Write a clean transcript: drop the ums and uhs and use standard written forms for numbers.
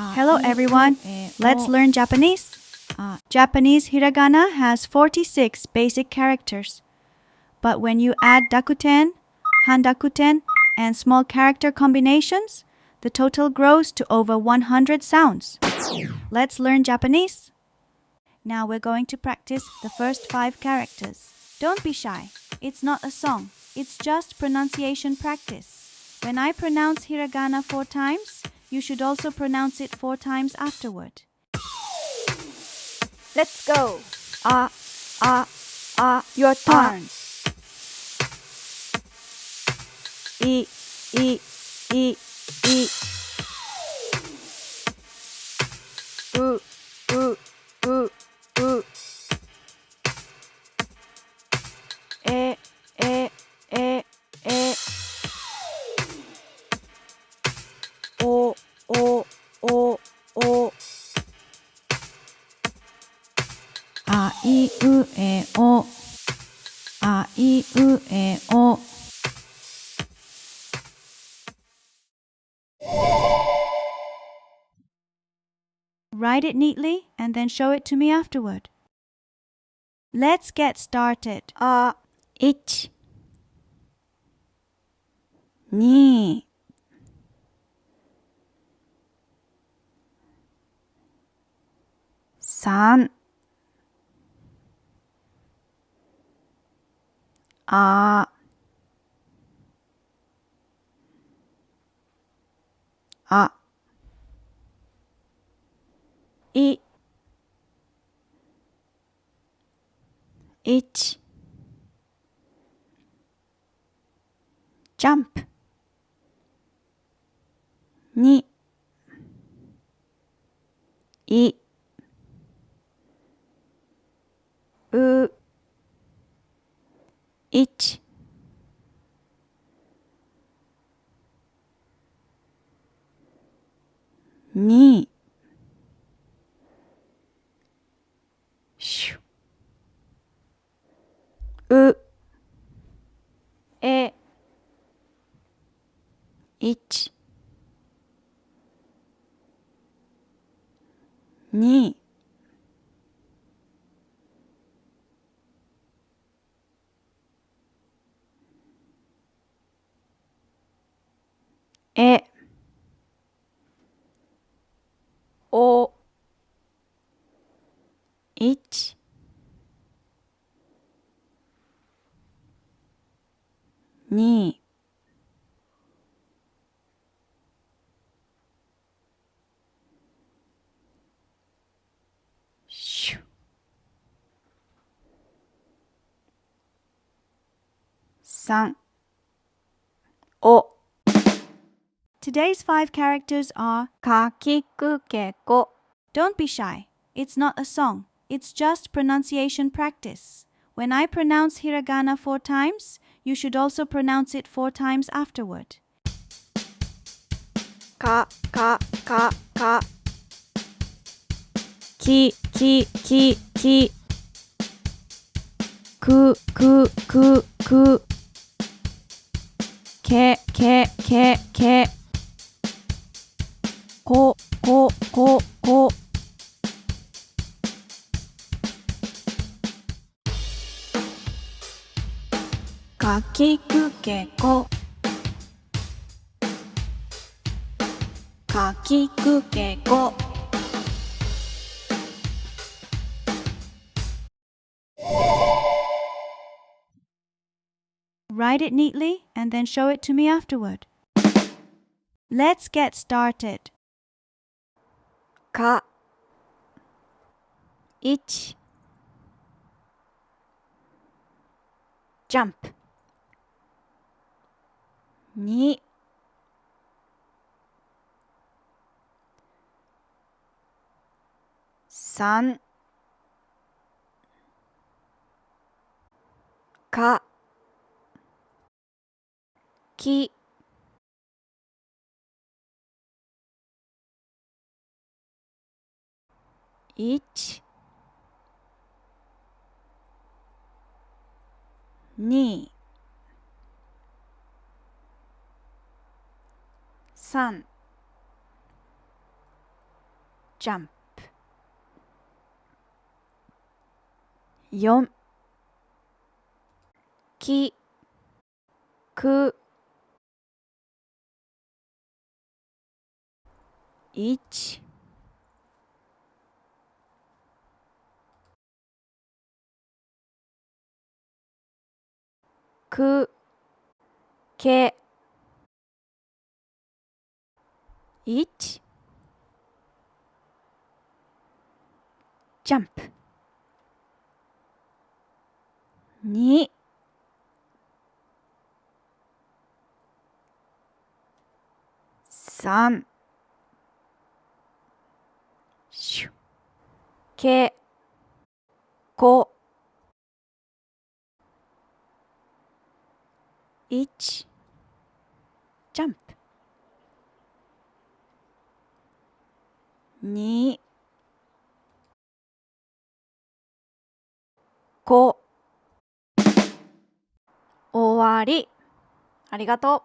Hello everyone, let's learn Japanese. Japanese hiragana has 46 basic characters. But when you add dakuten, handakuten, and small character combinations, the total grows to over 100 sounds. Let's learn Japanese. Now we're going to practice the first 5 characters. Don't be shy. It's not a song. It's just pronunciation practice. When I pronounce hiragana 4 times, you should also pronounce it 4 times afterward. Let's go. Your turn. I. U. E. O. A, I, U, E, O. A, I, U, E, O. Write it neatly and then show it to me afterward. Let's get started. 1 2 3 あ い 1 ジャンプ 2 い う 1 2 しゅうえ1 2えお1 2 しゅ3お Today's 5 characters are かきくけこ Don't be shy. It's not a song. It's just pronunciation practice. When I pronounce hiragana 4 times, you should also pronounce it 4 times afterward. かきくけこかきくけこかきくけこWrite it neatly and then show it to me afterward. Let's get started. か1ジャンプ23かき1 2 3ジャンプ。4きく1くけ1ジャンプ。23シュけこ1ジャンプ。2こ終わり。ありがとう。